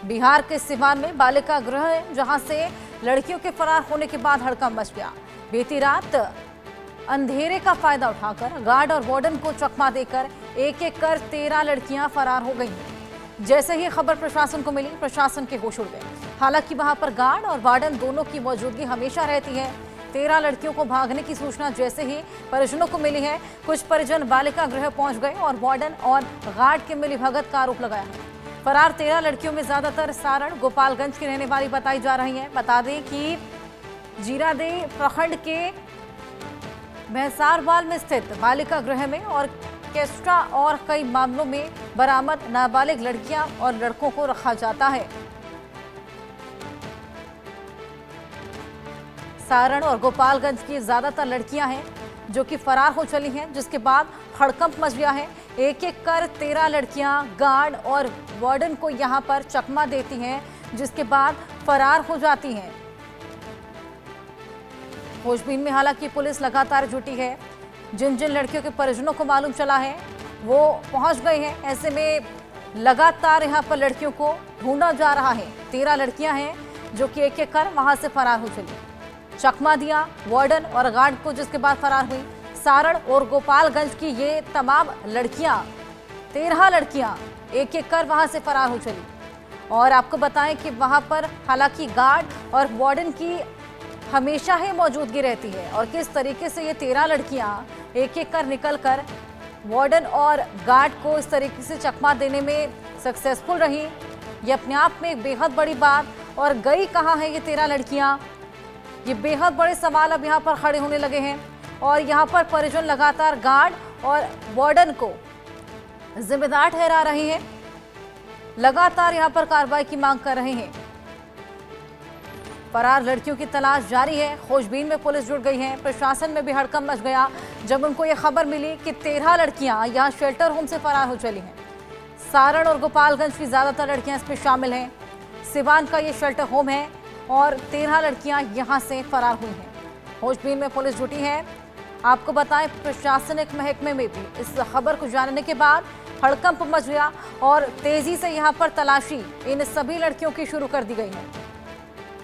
बिहार के सिवान में बालिका गृह है, जहां से लड़कियों के फरार होने के बाद हड़कंप मच गया। बीती रात अंधेरे का फायदा उठाकर गार्ड और वार्डन को चकमा देकर एक एक कर 13 लड़कियां फरार हो गई। जैसे ही खबर प्रशासन को मिली, प्रशासन के होश उड़ गए। हालांकि वहां पर गार्ड और वार्डन दोनों की मौजूदगी हमेशा रहती है। 13 लड़कियों को भागने की सूचना जैसे ही परिजनों को मिली है, कुछ परिजन बालिका गृह पहुंच गए और वार्डन और गार्ड के मिलीभगत का आरोप लगाया है। फरार 13 लड़कियों में ज्यादातर सारण गोपालगंज की रहने वाली बताई जा रही है। बता दें कि जीरादेई प्रखंड के भैंसारवाल में स्थित बालिका गृह में ऑर्केस्ट्रा और कई मामलों में बरामद नाबालिग लड़कियां और लड़कों को रखा जाता है। सारण और गोपालगंज की ज्यादातर लड़कियां हैं जो कि फरार हो चली हैं, जिसके बाद हड़कंप मच गया है। एक एक कर 13 लड़कियां गार्ड और वार्डन को यहां पर चकमा देती हैं, जिसके बाद फरार हो जाती हैं। खोजबीन में हालांकि पुलिस लगातार जुटी है। जिन जिन लड़कियों के परिजनों को मालूम चला है वो पहुंच गए हैं। ऐसे में लगातार यहां पर लड़कियों को ढूंढा जा रहा है। 13 लड़कियां हैं जो कि एक एक कर वहां से फरार हो चली। चकमा दिया वार्डन और गार्ड को, जिसके बाद फरार हुई। सारण और गोपालगंज की ये तमाम लड़कियां, 13 लड़कियां एक एक कर वहां से फरार हो चली। और आपको बताएं कि वहां पर हालांकि गार्ड और वार्डन की हमेशा ही मौजूदगी रहती है। और किस तरीके से ये 13 लड़कियां एक एक कर निकल कर वार्डन और गार्ड को इस तरीके से चकमा देने में सक्सेसफुल रही, ये अपने आप में एक बेहद बड़ी बात। और गई कहाँ है ये 13 लड़कियां, ये बेहद बड़े सवाल अब यहाँ पर खड़े होने लगे हैं। और यहाँ पर परिजन लगातार गार्ड और वार्डन को जिम्मेदार ठहरा रहे हैं, लगातार यहाँ पर कार्रवाई की मांग कर रहे हैं। फरार लड़कियों की तलाश जारी है। खोजबीन में पुलिस जुट गई है। प्रशासन में भी हड़कंप मच गया जब उनको ये खबर मिली कि 13 लड़कियां यहाँ शेल्टर होम से फरार हो चली हैं। सारण और गोपालगंज की ज्यादातर लड़कियां इसमें शामिल हैं। सिवान का ये शेल्टर होम है और 13 लड़कियां यहां से फरार हुई हैं। खोजबीन में पुलिस जुटी है। आपको बताएं, प्रशासनिक महकमे में भी इस खबर को जानने के बाद हड़कंप मच गया और तेजी से यहां पर तलाशी इन सभी लड़कियों की शुरू कर दी गई है।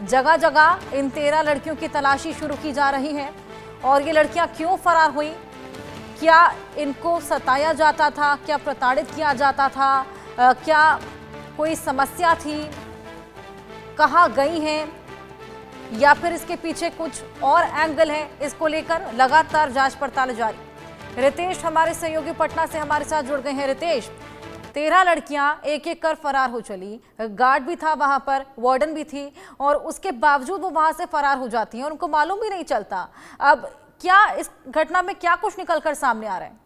जगह जगह इन 13 लड़कियों की तलाशी शुरू की जा रही है। और ये लड़कियां क्यों फरार हुई, क्या इनको सताया जाता था, क्या प्रताड़ित किया जाता था, क्या कोई समस्या थी, कहाँ गई हैं, या फिर इसके पीछे कुछ और एंगल है, इसको लेकर लगातार जांच पड़ताल जारी। रितेश हमारे सहयोगी पटना से हमारे साथ जुड़ गए हैं। रितेश, 13 लड़कियां एक एक कर फरार हो चली, गार्ड भी था वहां पर, वार्डन भी थी, और उसके बावजूद वो वहां से फरार हो जाती हैं और उनको मालूम भी नहीं चलता। अब क्या इस घटना में क्या कुछ निकलकर सामने आ रहा है?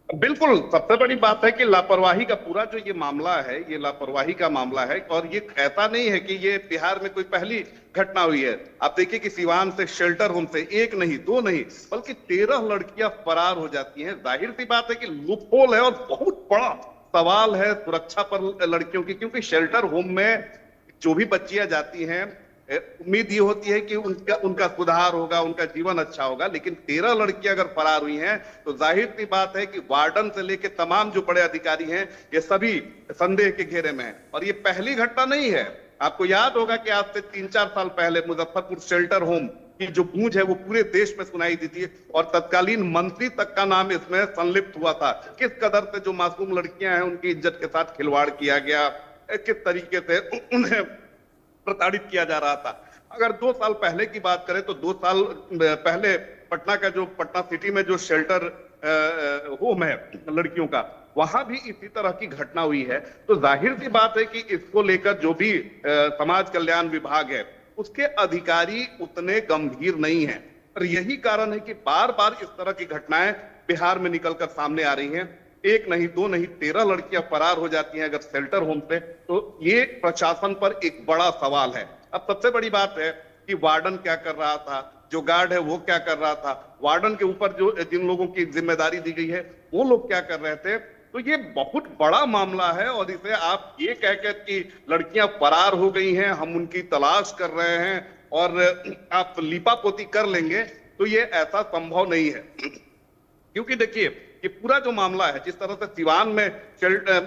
बिल्कुल, सबसे बड़ी बात है कि लापरवाही का पूरा जो ये मामला है, ये लापरवाही का मामला है। और ये ऐसा नहीं है कि ये बिहार में कोई पहली घटना हुई है। आप देखिए कि सिवान से, शेल्टर होम से एक नहीं, दो नहीं, बल्कि 13 लड़कियां फरार हो जाती हैं। जाहिर सी बात है कि लूपहोल है और बहुत बड़ा सवाल है सुरक्षा पर लड़कियों की। क्योंकि शेल्टर होम में जो भी बच्चियां जाती हैं, उम्मीद ये होती है कि उनका सुधार होगा, उनका जीवन अच्छा होगा। लेकिन 13 लड़कियां अगर फरार हुई हैं तो जाहिर सी बात है कि वार्डन से लेकर तमाम जो बड़े अधिकारी हैं, ये सभी संदेह के घेरे में हैं। और ये पहली घटना नहीं है। आपको याद होगा कि आज से 3-4 साल पहले मुजफ्फरपुर शेल्टर होम की जो गूंज है वो पूरे देश में सुनाई दी थी और तत्कालीन मंत्री तक का नाम इसमें संलिप्त हुआ था। किस कदर से जो मासूम लड़कियां हैं उनकी इज्जत के साथ खिलवाड़ किया गया, किस तरीके से उन्हें प्रताड़ित किया जा रहा था। अगर 2 साल पहले की बात करें तो 2 साल पहले पटना सिटी में जो शेल्टर होम है लड़कियों का, वहां भी इसी तरह की घटना हुई है। तो जाहिर सी बात है कि इसको लेकर जो भी समाज कल्याण विभाग है उसके अधिकारी उतने गंभीर नहीं हैं। और यही कारण है कि बार बार इस तरह की घटनाएं बिहार में निकलकर सामने आ रही हैं। एक नहीं, दो नहीं, 13 लड़कियां फरार हो जाती हैं अगर शेल्टर होम से, तो ये प्रशासन पर एक बड़ा सवाल है। अब सबसे बड़ी बात है कि वार्डन क्या कर रहा था, जो गार्ड है वो क्या कर रहा था, वार्डन के ऊपर जो जिन लोगों की जिम्मेदारी दी गई है वो लोग क्या कर रहे थे। तो ये बहुत बड़ा मामला है। और इसे आप ये कहकर कि लड़कियां फरार हो गई हैं, हम उनकी तलाश कर रहे हैं और आप लीपापोती कर लेंगे, तो ये ऐसा संभव नहीं है। क्योंकि देखिए ये पूरा जो मामला है, जिस तरह से सिवान में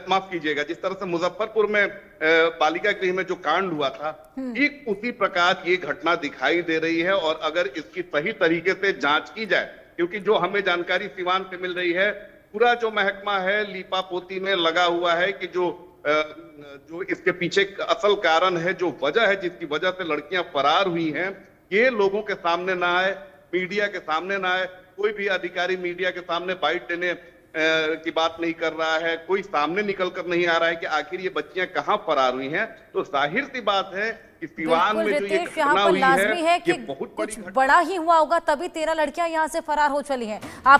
माफ कीजिएगा, जिस तरह से मुजफ्फरपुर में बालिका गृह में जो कांड हुआ था, ठीक उसी प्रकार ये घटना दिखाई दे रही है। और अगर इसकी सही तरीके से जांच की जाए, क्योंकि जो हमें जानकारी सिवान से मिल रही है, पूरा जो महकमा है लीपा पोती में लगा हुआ है कि जो इसके पीछे असल कारण है, जो वजह है जिसकी वजह से लड़कियां फरार हुई हैं, ये लोगों के सामने ना आए, मीडिया के सामने ना आए। कोई भी अधिकारी मीडिया के सामने बाइट देने की बात नहीं कर रहा है, कोई सामने निकल कर नहीं आ रहा है कि आखिर ये बच्चियां कहां फरार हुई हैं। तो जाहिर सी बात है कि सिवान में जो ये घटना हुई है, लाजमी है कि ये बहुत बड़ी कुछ बड़ा ही हुआ होगा, तभी 13 लड़कियां यहां से फरार हो चली हैं। आप